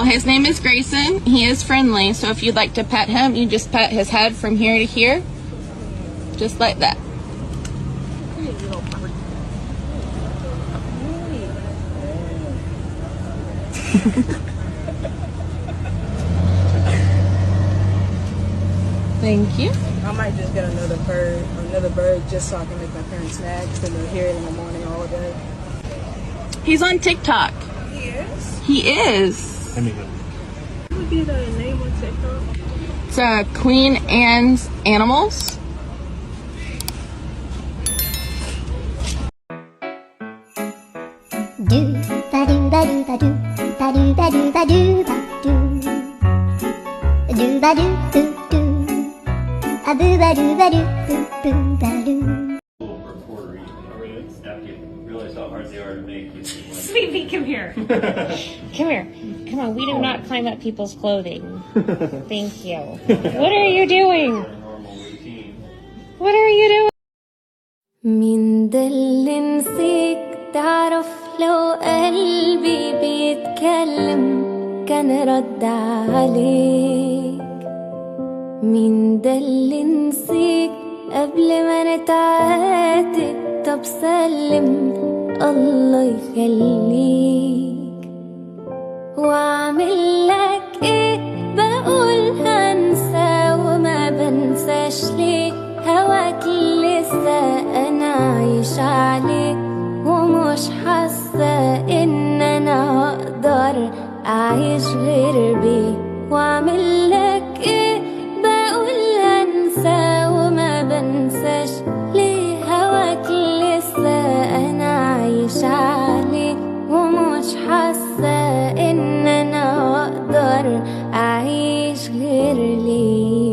Well, his name is Grayson. He is friendly, so if you'd like to pet him, you just pet his head from here to here. Just like that. Thank you. I might just get another bird just so I can make my parents mad because they'll hear it in the morning all day. He's on TikTok. He is? He is. What would be the name on TikTok? It's Queen Anne's Animals. Do ba do ba do ba do ba do ba do ba do ba do do do a boo ba do ba do boo ba do. For Puerto Rico, after you realize how hard they are to make. Sweet Pea, come here. Come here. Come on, we do not climb up people's clothing. Thank you. What are you doing? What are you doing? مين ده اللي نسيك تعرف لو قلبي بيتكلم كان رد عليك. مين ده اللي نسيك قبل ما نتعاتب طب سلم الله يخليك. واعمل لك ايه بقول هنسى وما بنساش ليه هواك لسه انا عايش عليه ومش حاسه ان انا هقدر اعيش غير بيه. واعمل لك ايه بقول هنسى وما بنساش ليه هواك لسه انا عايش عليه ومش حاسه ان انا هقدر اعيش غير ليه.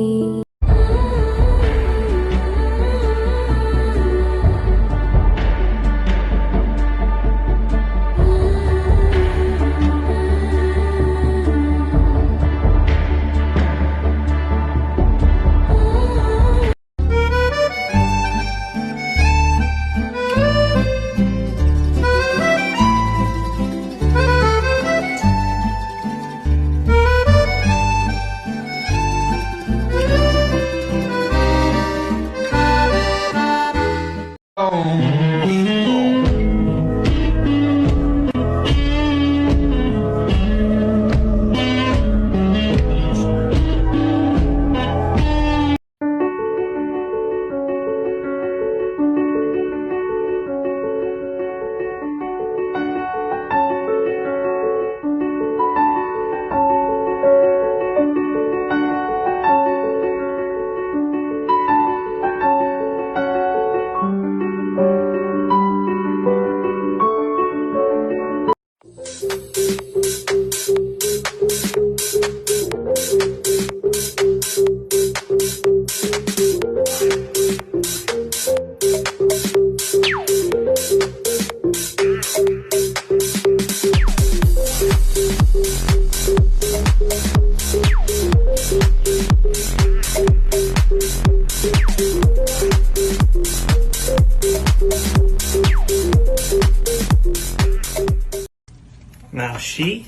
Now she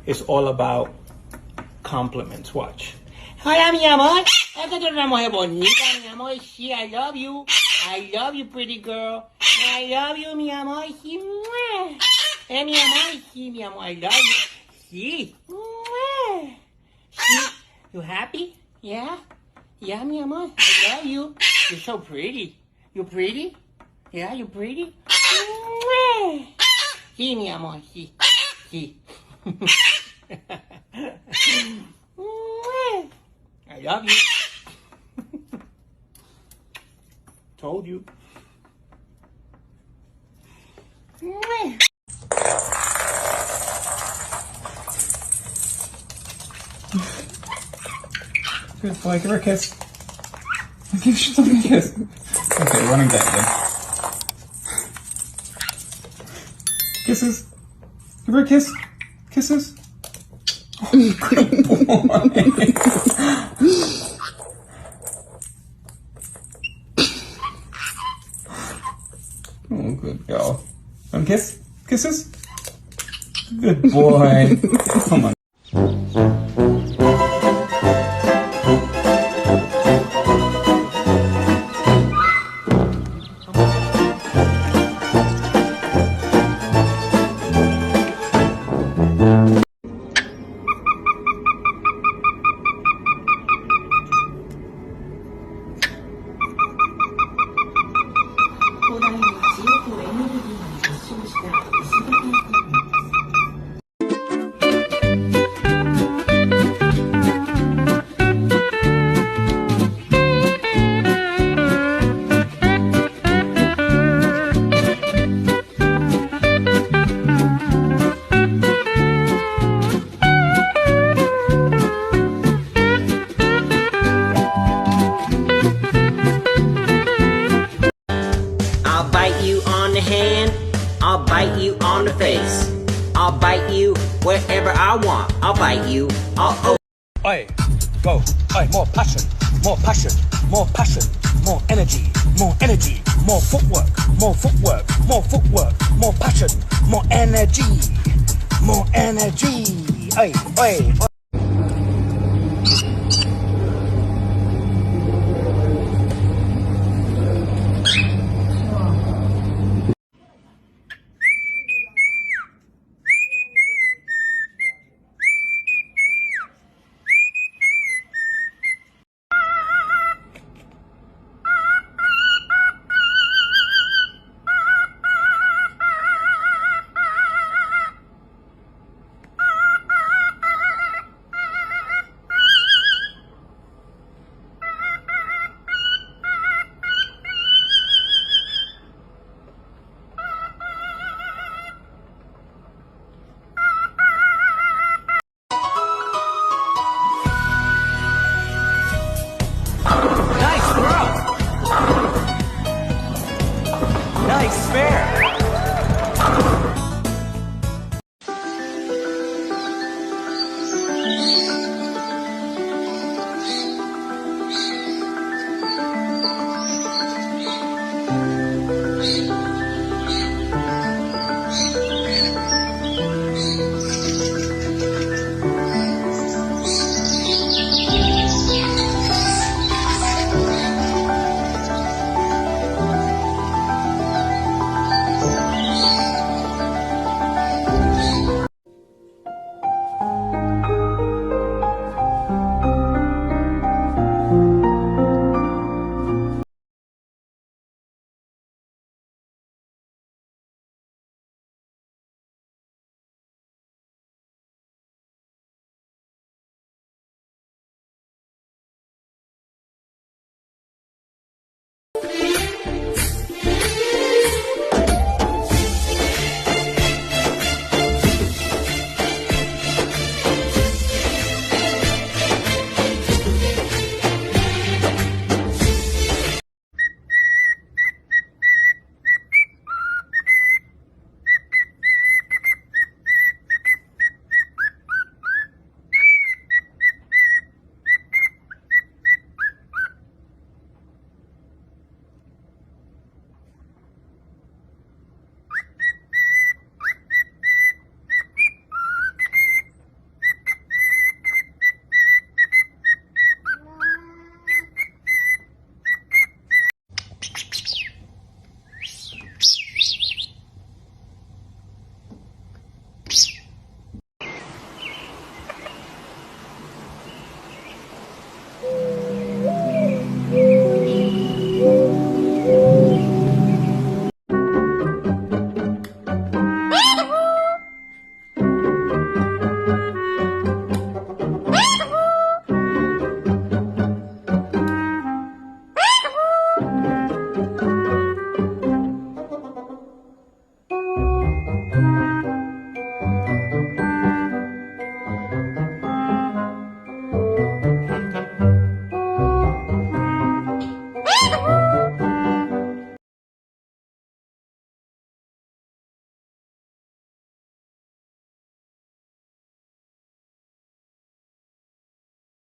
is all about compliments. Watch. Hola, mi amor. Esta es una mujer bonita, mi amor. Sí, I love you. I love you, pretty girl. I love you, mi amor. Sí, mi amor. Sí, mi amor. I love you. Sí. Sí. You happy? Yeah? Yeah, mi amor. I love you. You're so pretty. You pretty? Yeah, you pretty? Sí, mi amor, sí, sí. I love you. Told you. Good boy, give her a kiss. Give her a kiss. Okay, running back then. Kisses. Give her a kiss. Kisses. Oh, good boy. Oh, good girl. Kiss. Kisses. Good boy. Come on. I'll bite you on the hand, I'll bite you on the face. I'll bite you wherever I want. I'll bite you all over. Oi, go. Oi, more passion, more passion, more passion, more energy, more energy, more footwork, more footwork, more footwork, more passion, more energy, more energy. Oi, oi, oi. Nice fair.